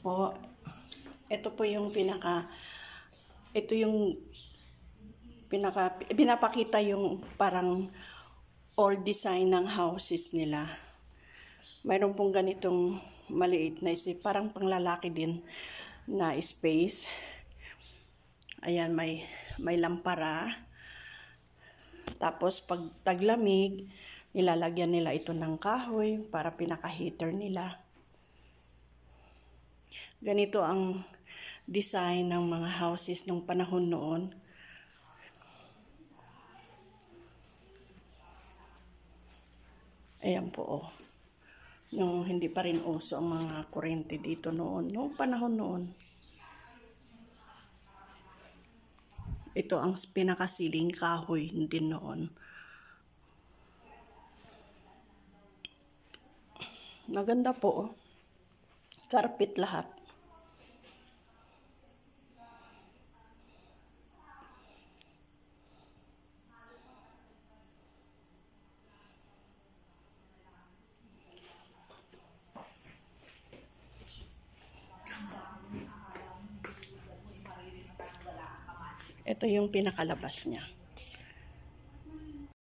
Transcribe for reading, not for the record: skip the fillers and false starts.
po. Ito po yung pinapakita yung parang old design ng houses nila. Mayroon pong ganitong maliit na parang panglalaki din na space. Ayan, may lampara. Tapos pag taglamig, nilalagyan nila ito ng kahoy para pinaka-heater nila. Ganito ang design ng mga houses nung panahon noon. Ayan po, oh. Yung hindi pa rin uso ang mga kuryente dito noon, noong panahon noon. Ito ang pinakasiling kahoy din noon. Maganda po, oh. Carpet lahat. Ito yung pinakalabas niya.